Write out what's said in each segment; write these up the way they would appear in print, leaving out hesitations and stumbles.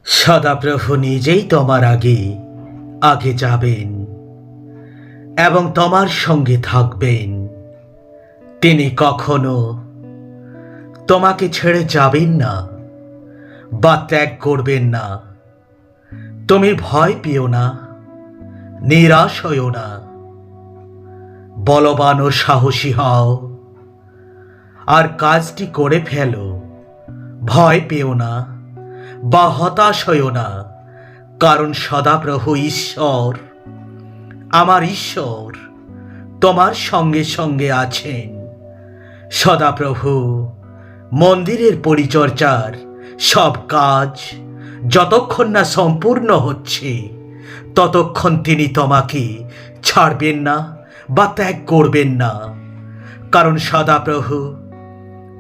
সদাপ্রভু নিজেই তোমার আগে আগে যাবেন এবং তোমার সঙ্গে থাকবেন। তিনি কখনো তোমাকে ছেড়ে যাবেন না বা ত্যাগ করবেন না। তুমি ভয় পেও না, নিরাশ হইও না, বলবান ও সাহসী হও আর কাজটি করে ফেলো। ভয় পেও না বা হতাশ হইও না, কারণ সদাপ্রভু ঈশ্বর, আমার ঈশ্বর তোমার সঙ্গে সঙ্গে আছেন। সদাপ্রভু মন্দিরের পরিচর্যার সব কাজ যতক্ষণ না সম্পূর্ণ হচ্ছে ততক্ষণ তিনি তোমাকে ছাড়বেন না বা ত্যাগ করবেন না, কারণ সদাপ্রভু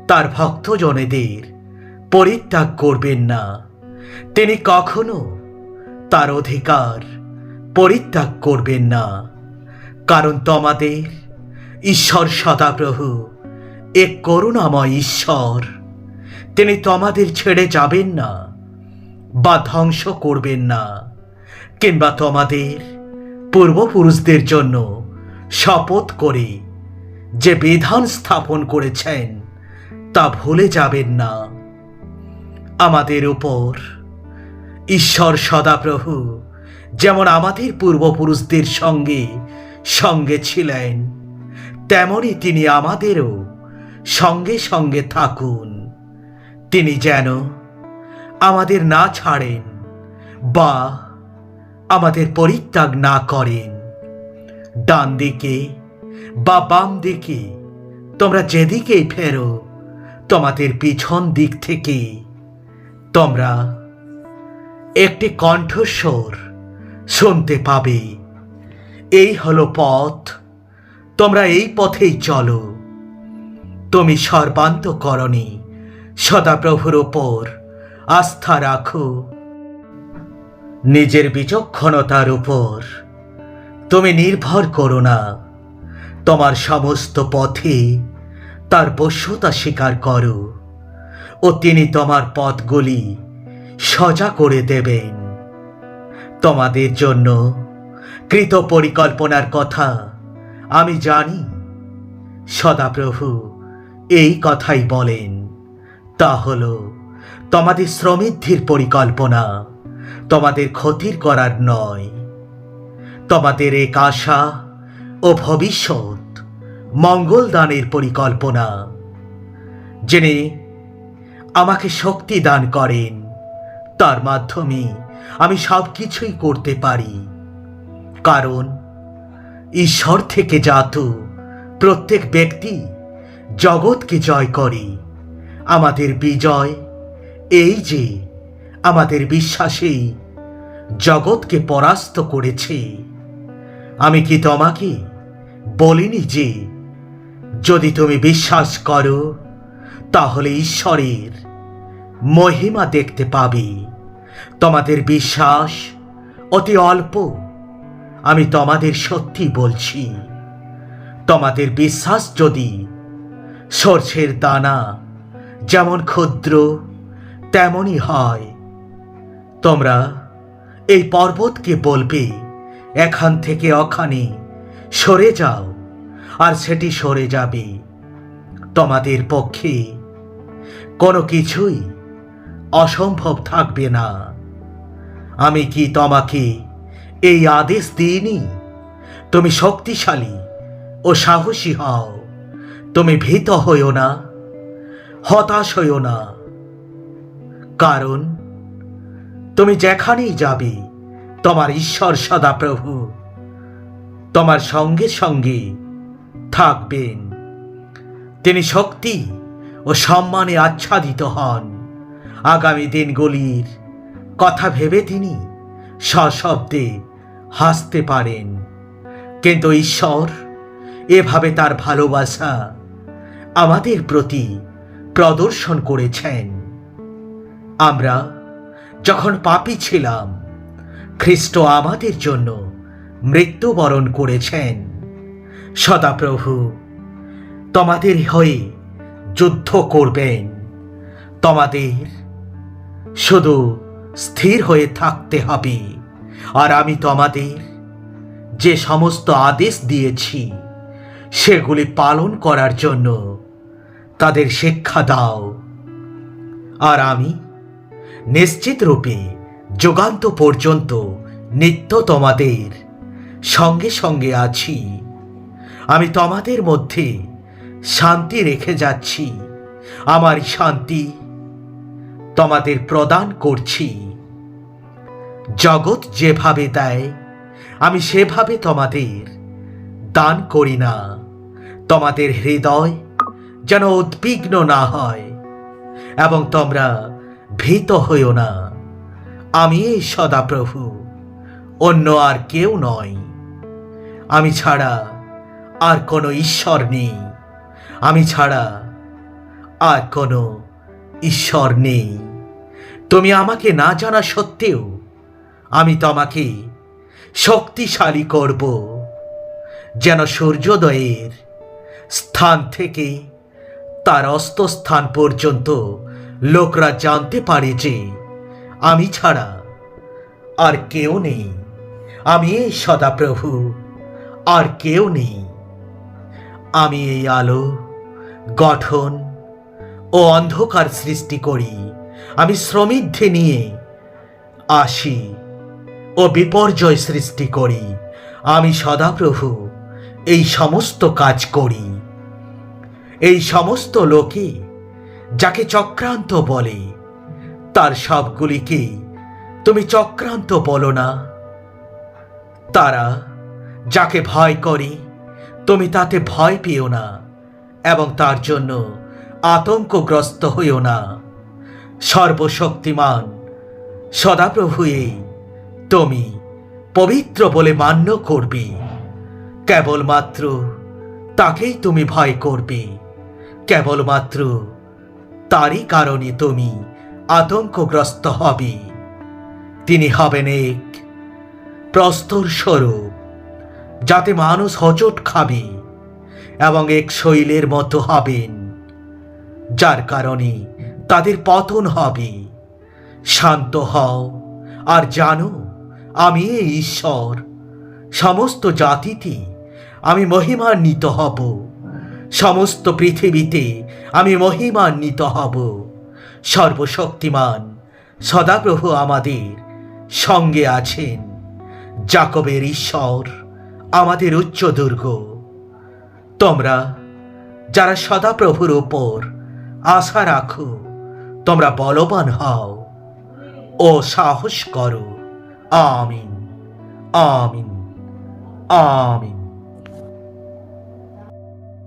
তার ভক্তজনেদের পরিত্যাগ করবেন না। তিনি কখনো তার অধিকার পরিত্যাগ করবেন না, কারণ তোমাদের ঈশ্বর সদাপ্রভু এক করুণাময় ঈশ্বর। তিনি তোমাদের ছেড়ে যাবেন না বা ধ্বংস করবেন না, কিংবা তোমাদের পূর্বপুরুষদের জন্য শপথ করে যে বিধান স্থাপন করেছেন তা ভুলে যাবেন না। আমাদের উপর ঈশ্বর সদাপ্রভু যেমন আমাদের পূর্বপুরুষদের সঙ্গে সঙ্গে ছিলেন, তেমনি তিনি আমাদেরও সঙ্গে সঙ্গে থাকুন। তিনি যেন আমাদের না ছাড়েন বা আমাদের পরিত্যাগ না করেন। ডান দিকে বা বাম দিকে তোমরা যেদিকেই ফেরো, তোমাদের পিছন দিক থেকে তোমরা একটি কণ্ঠস্বর শুনতে পাবে, এই হলো পথ, তোমরা এই পথেই চলো। তুমি সর্বান্তঃকরণে সদাপ্রভুর ওপর আস্থা রাখো। নিজের বিচক্ষণতার উপর তুমি নির্ভর করো না। তোমার সমস্ত পথে তার বশ্যতা স্বীকার করো ও তিনি তোমার পথগুলি সোজা করে দেবেন। তোমাদের জন্য কৃত পরিকল্পনার কথা আমি জানি। সদাপ্রভু এই কথাই বলেন, তা হলো তোমাদের সমৃদ্ধির পরিকল্পনা, তোমাদের ক্ষতির করার নয়। তোমাদের এক আশা ও ভবিষ্যৎ মঙ্গলদানের পরিকল্পনা। যিনি আমাকে শক্তি দান করেন, তার মাধ্যমে আমি সব কিছুই করতে পারি, কারণ ঈশ্বর থেকে জাত প্রত্যেক ব্যক্তি জগৎকে জয় করে। আমাদের বিজয় এই যে আমাদের বিশ্বাসেই জগৎকে পরাস্ত করেছে। আমি কি তোমাকে বলিনি যে যদি তুমি বিশ্বাস করো তাহলে ঈশ্বরের মহিমা দেখতে পাবে? তোমাদের বিশ্বাস অতি অল্প, আমি তোমাদের সত্যি বলছি। তোমাদের বিশ্বাস যদি সর্ষের দানা যেমন ক্ষুদ্র তেমনই হয়, তোমরা এই পর্বতকে বলবে এখান থেকে ওখানে সরে যাও, আর সেটি সরে যাবে। তোমাদের পক্ষে কোনো কিছুই অসম্ভব থাকবে না। আমি কি তোমাকে এই আদেশ দিইনি? তুমি শক্তিশালী ও সাহসী হও। তুমি ভীত হইও না, হতাশ হইও না, কারণ তুমি যেখানেই যাবে তোমার ঈশ্বর সদাপ্রভু তোমার সঙ্গে সঙ্গে থাকবেন। তিনি শক্তি ও সম্মানে আচ্ছাদিত হন। আগামী দিনগুলির কথা ভেবে তিনি সশব্দে হাসতে পারেন, কিন্তু ঈশ্বর এভাবে তার ভালোবাসা আমাদের প্রতি প্রদর্শন করেছেন। আমরা যখন পাপী ছিলাম, খ্রিস্ট আমাদের জন্য মৃত্যুবরণ করেছেন। সদাপ্রভু তোমাদের হয়ে যুদ্ধ করবেন। তোমাদের শুধু স্থির হয়ে থাকতে হবে। আর আমি তোমাদের যে সমস্ত আদেশ দিয়েছি সেগুলি পালন করার জন্য তাদের শিক্ষা দাও। আর আমি নিশ্চিত রূপে যুগান্ত পর্যন্ত নিত্য তোমাদের সঙ্গে সঙ্গে আছি। আমি তোমাদের মধ্যে শান্তি রেখে যাচ্ছি, আমার শান্তি তোমাদের প্রদান করছি। জগৎ যেভাবে দেয় আমি সেভাবে তোমাদের দান করি না। তোমাদের হৃদয় যেন উদ্বিগ্ন না হয় এবং তোমরা ভীত হইও না। আমি এই সদাপ্রভু, অন্য আর কেউ নয়। আমি ছাড়া আর কোনো ঈশ্বর নেই। আমি ছাড়া আর কোনো ঈশ্বর নেই। তুমি আমাকে না জানা সত্ত্বেও আমি তোমাকে শক্তিশালী করব, যেন সূর্যোদয়ের স্থান থেকে তার অস্তস্থান পর্যন্ত লোকরা জানতে পারে যে আমি ছাড়া আর কেউ নেই। আমি এই সদাপ্রভু, আর কেউ নেই। আমি এই আলো গঠন ও অন্ধকার সৃষ্টি করি। আমি শ্রমিদ্ধি নিয়ে আসি ও বিপর্যয় সৃষ্টি করি। আমি সদাপ্রভু এই সমস্ত কাজ করি। এই সমস্ত লোকে যাকে চক্রান্ত বলে তার সবগুলিকে তুমি চক্রান্ত বলো না। তারা যাকে ভয় করে তুমি তাতে ভয় পেও না এবং তার জন্য আতঙ্কগ্রস্ত হইও না। সর্বশক্তিমান সদাপ্রভুই তুমি পবিত্র বলে মান্য করবে। কেবলমাত্র তাকেই তুমি ভয় করবে। কেবলমাত্র তারই কারণে তুমি আতঙ্কগ্রস্ত হবে। তিনি হবেন এক প্রস্তর স্বরূপ, যাতে মানুষ হোঁচট খাবে, এবং এক শৈলের মতো হবেন, যার কারণে তাদের পতন হবে। শান্ত হও আর জানো আমি এই ঈশ্বর। সমস্ত জাতিতে আমি মহিমান্বিত হব। সমস্ত পৃথিবীতে আমি মহিমান্বিত হব। সর্বশক্তিমান সদাপ্রভু আমাদের সঙ্গে আছেন। যাকবের ঈশ্বর আমাদের উচ্চ দুর্গ। তোমরা যারা সদাপ্রভুর উপর আশা রাখো, তোমরা বলবান হও ও সাহস করো। আমিন, আমিন, আমিন।